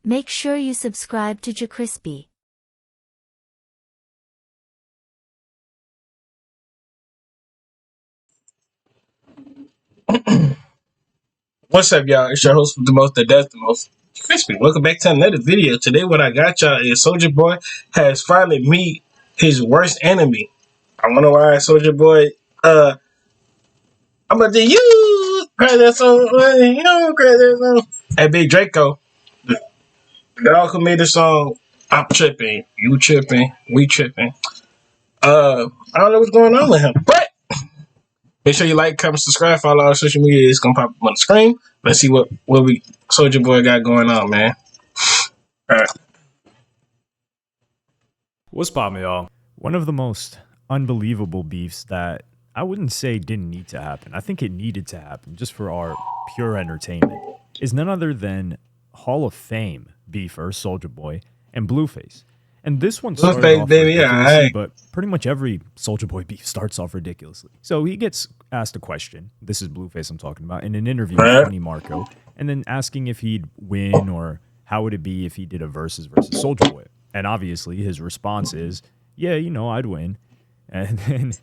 Make sure you subscribe to JerCrispy. What's up, y'all? It's your host with the most, the death, the most crispy. Welcome back to another video. Today, what I got y'all is Soulja Boy has finally meet his worst enemy. I wonder why Soulja Boy. I'm gonna do you crazy that song, you crazy that song. Hey, Big Draco, the dog who made the song. I'm tripping, you tripping, we tripping. I don't know what's going on with him, but make sure you like, comment, subscribe, follow our social media. It's gonna pop up on the screen. Let's see what we Soulja Boy got going on, man. All right. What's poppin', y'all? One of the most unbelievable beefs that I wouldn't say didn't need to happen, I think it needed to happen just for our pure entertainment, is none other than Hall of Fame beefer Soulja Boy and Blueface. And this one started Blueface, off baby, ridiculously, yeah, but pretty much every Soulja Boy beef starts off ridiculously. So he gets asked a question, this is Blueface I'm talking about, in an interview with Funny Marco, and then asking if he'd win or how would it be if he did a versus Soulja Boy. And obviously his response is, yeah, you know, I'd win. And then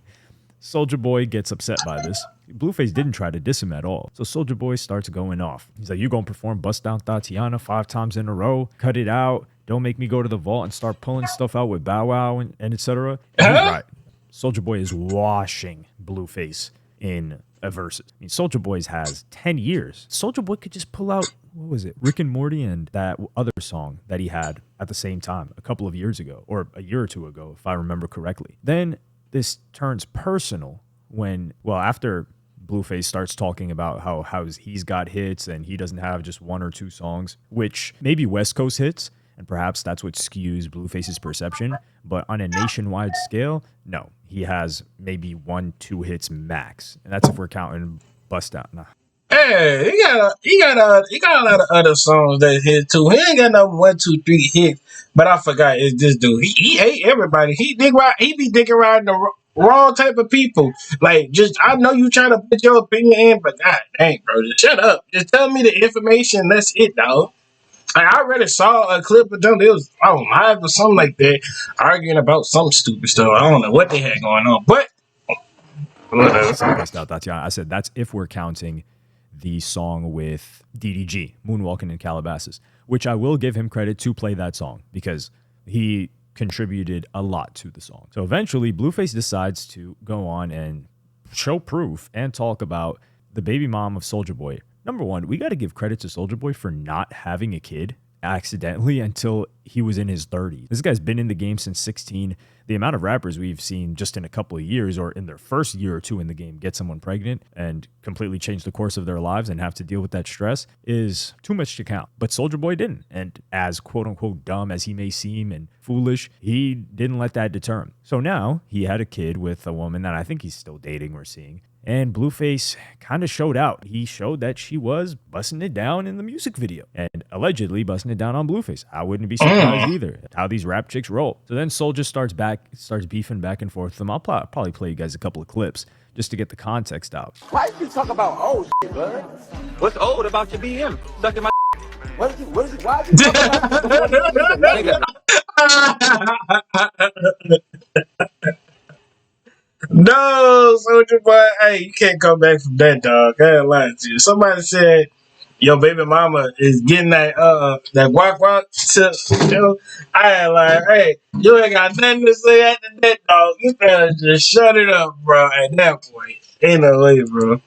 Soulja Boy gets upset by this. Blueface didn't try to diss him at all. So Soulja Boy starts going off. He's like, you gonna perform Bust Down Tatiana 5 times in a row? Cut it out. Don't make me go to the vault and start pulling stuff out with Bow Wow and etc. And he's right. Soulja Boy is washing Blueface in a versus. I mean, Soulja Boy has 10 years. Soulja Boy could just pull out, what was it, Rick and Morty and that other song that he had at the same time a couple of years ago, or a year or two ago, if I remember correctly. Then this turns personal when, well, after Blueface starts talking about how he's got hits and he doesn't have just 1 or 2 songs, which maybe West Coast hits, and perhaps that's what skews Blueface's perception. But on a nationwide scale, no. He has maybe 1-2 hits max. And that's if we're counting Bust Out. Nah. Hey, he got a lot of other songs that hit too. He ain't got no 1, 2, 3 hits. But I forgot it's this dude. He hate everybody. He be digging around the wrong type of people. Like, just I know you trying to put your opinion in, but god dang, bro, just shut up. Just tell me the information. That's it, dog. I already saw a clip of them. It was live or something like that, arguing about some stupid stuff. I don't know what they had going on, but Bust Out Tatiana. I said that's if we're counting the song with DDG, Moonwalking in Calabasas, which I will give him credit to play that song because he contributed a lot to the song. So eventually, Blueface decides to go on and show proof and talk about the baby mom of Soulja Boy. Number one, we got to give credit to Soulja Boy for not having a kid accidentally until he was in his 30s. This guy's been in the game since 16. The amount of rappers we've seen just in a couple of years or in their first year or two in the game get someone pregnant and completely change the course of their lives and have to deal with that stress is too much to count. But Soulja Boy didn't. And as quote unquote dumb as he may seem and foolish, he didn't let that deter him. So now he had a kid with a woman that I think he's still dating, we're seeing. And Blueface kind of showed out. He showed that she was busting it down in the music video and allegedly busting it down on Blueface. I wouldn't be surprised either. How these rap chicks roll. So then Soulja starts beefing back and forth with them. I'll probably play you guys a couple of clips just to get the context out. Why you talk about old shit, blood? What's old about your BM? Sucking my What is it? Why is you talking about nigga. no, Soulja Boy, hey, you can't come back from that, dog. I ain't lying to you. Somebody said your baby mama is getting that guac guac to you. I ain't like, hey, you ain't got nothing to say after that, dog. You better just shut it up, bro. At that point, ain't no way, bro.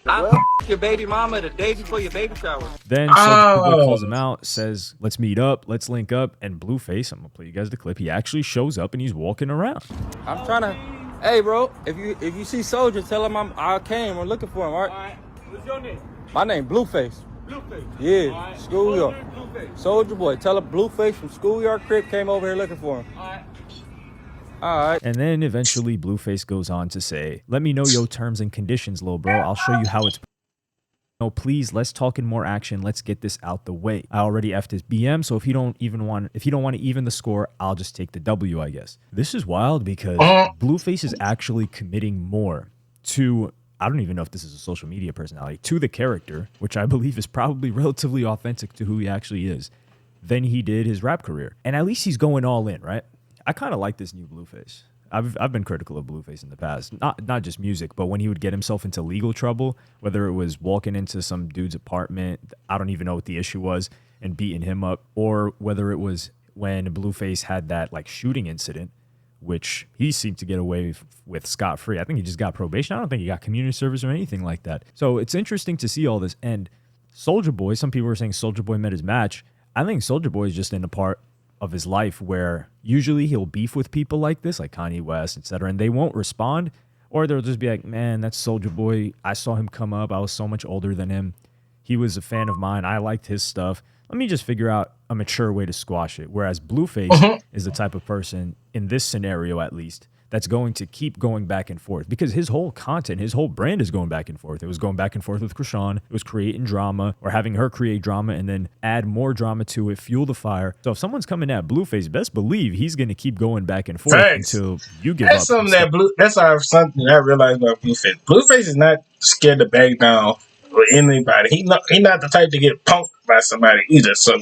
I your baby mama the day before your baby shower. Then Soulja Boy calls him out, says, let's meet up, let's link up. And Blueface, I'm going to play you guys the clip. He actually shows up and he's walking around. I'm trying to. Hey, bro, if you see Soulja, tell him I came. We're looking for him, all right? All right. What's your name? My name Blueface. Blueface. Yeah, All right. Schoolyard. Blueface. Soulja Boy, tell him Blueface from Schoolyard Crip came over here looking for him. All right. All right. And then eventually Blueface goes on to say, let me know your terms and conditions, lil bro. I'll show you how it's... No, please, let's talk in more action. Let's get this out the way. I already effed his BM, so if you don't want to even the score, I'll just take the W, I guess. This is wild because Blueface is actually committing more to, I don't even know if this is a social media personality, to the character, which I believe is probably relatively authentic to who he actually is. than he did his rap career. And at least he's going all in, right? I kind of like this new Blueface. I've been critical of Blueface in the past, not just music, but when he would get himself into legal trouble, whether it was walking into some dude's apartment, I don't even know what the issue was, and beating him up, or whether it was when Blueface had that like shooting incident, which he seemed to get away with scot-free. I think he just got probation. I don't think he got community service or anything like that. So it's interesting to see all this. And Soulja Boy, some people were saying Soulja Boy met his match. I think Soulja Boy is just in a part of his life where usually he'll beef with people like this, like Kanye West, etc., and they won't respond, or they'll just be like, man, that's Soulja Boy. I saw him come up. I was so much older than him. He was a fan of mine. I liked his stuff. Let me just figure out a mature way to squash it. Whereas Blueface is the type of person, in this scenario at least, that's going to keep going back and forth because his whole content, his whole brand is going back and forth. It was going back and forth with Krishan. It was creating drama or having her create drama and then add more drama to it, fuel the fire. So if someone's coming at Blueface, best believe he's going to keep going back and forth until you give that's up. Something that's something I realized about Blueface. Blueface is not scared to back down with anybody. He not the type to get punked by somebody either. So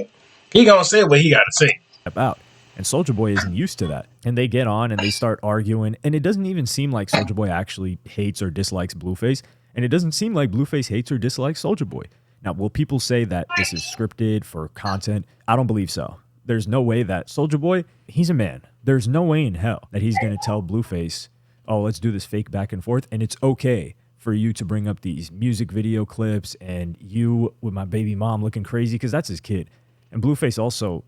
he gonna say what he got to say. About. And Soulja Boy isn't used to that. And they get on and they start arguing. And it doesn't even seem like Soulja Boy actually hates or dislikes Blueface. And it doesn't seem like Blueface hates or dislikes Soulja Boy. Now, will people say that this is scripted for content? I don't believe so. There's no way that Soulja Boy, he's a man. There's no way in hell that he's going to tell Blueface, oh, let's do this fake back and forth. And it's okay for you to bring up these music video clips and you with my baby mom looking crazy, because that's his kid. And Blueface also,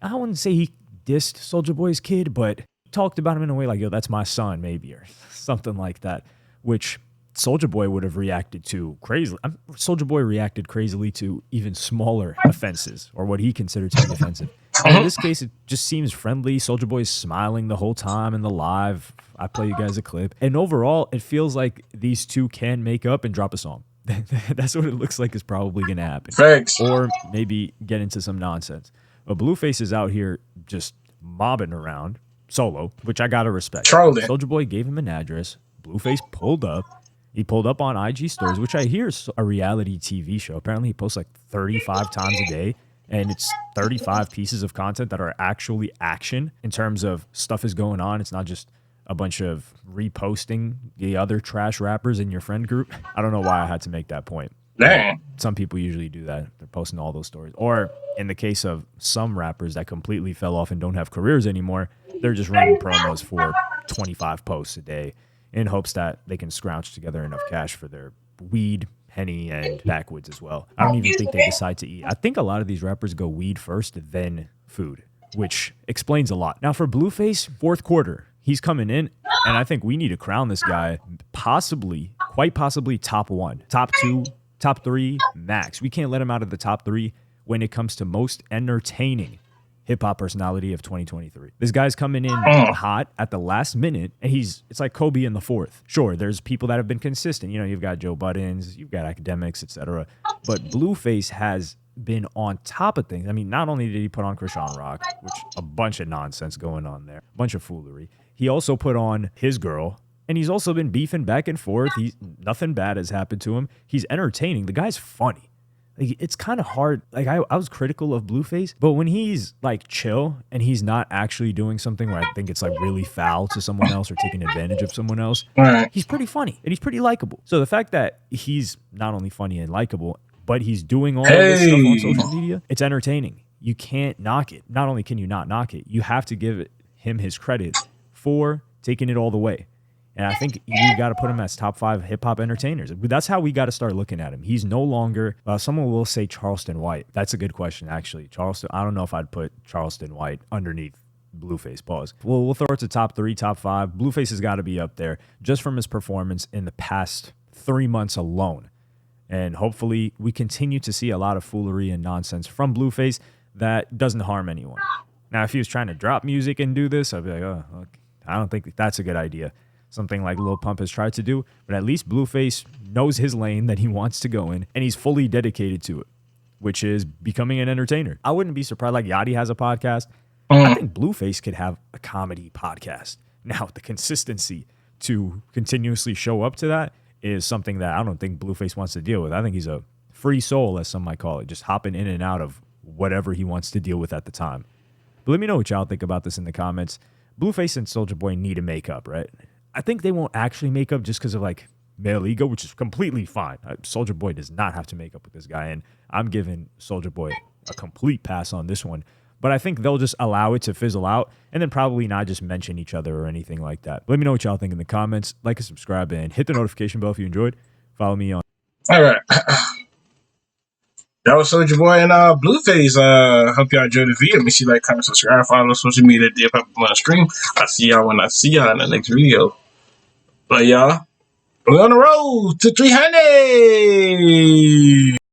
I wouldn't say he dissed Soulja Boy's kid, but talked about him in a way like, yo, that's my son, maybe, or something like that, which Soulja Boy would have reacted to crazily. Soulja Boy reacted crazily to even smaller offenses, or what he considered to be offensive. And in this case, it just seems friendly. Soulja Boy is smiling the whole time in the live. I play you guys a clip. And overall, it feels like these two can make up and drop a song. That's what it looks like is probably going to happen. Thanks. Or maybe get into some nonsense. But Blueface is out here just mobbing around solo, which I gotta respect. Trolling. Soulja Boy gave him an address. Blueface pulled up. He pulled up on IG stories, which I hear is a reality TV show. Apparently, he posts like 35 times a day, and it's 35 pieces of content that are actually action in terms of stuff is going on. It's not just a bunch of reposting the other trash rappers in your friend group. I don't know why I had to make that point. Dang. Some people usually do that. They're posting all those stories. Or in the case of some rappers that completely fell off and don't have careers anymore, they're just running promos for 25 posts a day in hopes that they can scrounge together enough cash for their weed, Henny, and backwoods as well. I don't even think they decide to eat. I think a lot of these rappers go weed first, then food, which explains a lot. Now for Blueface, fourth quarter, he's coming in, and I think we need to crown this guy possibly, quite possibly top one, top two, top three max. We can't let him out of the top three when it comes to most entertaining hip-hop personality of 2023. This guy's coming in hot at the last minute, and it's like Kobe in the fourth. Sure, there's people that have been consistent. You know, you've got Joe Buttons, you've got academics, etc. But Blueface has been on top of things. I mean, not only did he put on Krishan Rock, which a bunch of nonsense going on there, a bunch of foolery. He also put on his girl, and he's also been beefing back and forth. Nothing bad has happened to him. He's entertaining. The guy's funny. Like, it's kind of hard. Like, I was critical of Blueface, but when he's like chill and he's not actually doing something where I think it's like really foul to someone else or taking advantage of someone else, he's pretty funny and he's pretty likable. So the fact that he's not only funny and likable, but he's doing all this stuff on social media, it's entertaining. You can't knock it. Not only can you not knock it, you have to give him his credit for taking it all the way. And I think you got to put him as top 5 hip-hop entertainers. That's how we got to start looking at him. He's no longer, someone will say Charleston White. That's a good question, actually. Charleston, I don't know if I'd put Charleston White underneath Blueface. Pause. We'll throw it to top 3, top 5. Blueface has got to be up there just from his performance in the past 3 months alone. And hopefully we continue to see a lot of foolery and nonsense from Blueface that doesn't harm anyone. Now, if he was trying to drop music and do this, I'd be like, oh, okay. I don't think that's a good idea. Something like Lil Pump has tried to do, but at least Blueface knows his lane that he wants to go in, and he's fully dedicated to it, which is becoming an entertainer. I wouldn't be surprised, like Yachty has a podcast. I think Blueface could have a comedy podcast. Now, the consistency to continuously show up to that is something that I don't think Blueface wants to deal with. I think he's a free soul, as some might call it, just hopping in and out of whatever he wants to deal with at the time. But let me know what y'all think about this in the comments. Blueface and Soulja Boy need to make up, right? I think they won't actually make up just because of like male ego, which is completely fine. Soulja Boy does not have to make up with this guy, and I'm giving Soulja Boy a complete pass on this one. But I think they'll just allow it to fizzle out and then probably not just mention each other or anything like that. Let me know what y'all think in the comments. Like and subscribe and hit the notification bell if you enjoyed. Follow me on. All right. That was Soulja Boy and Blueface. Hope y'all enjoyed the video. Make sure you like, comment, subscribe, follow on social media, dip up on the stream. I'll see y'all when I see y'all in the next video. But y'all, we're on the road to 300.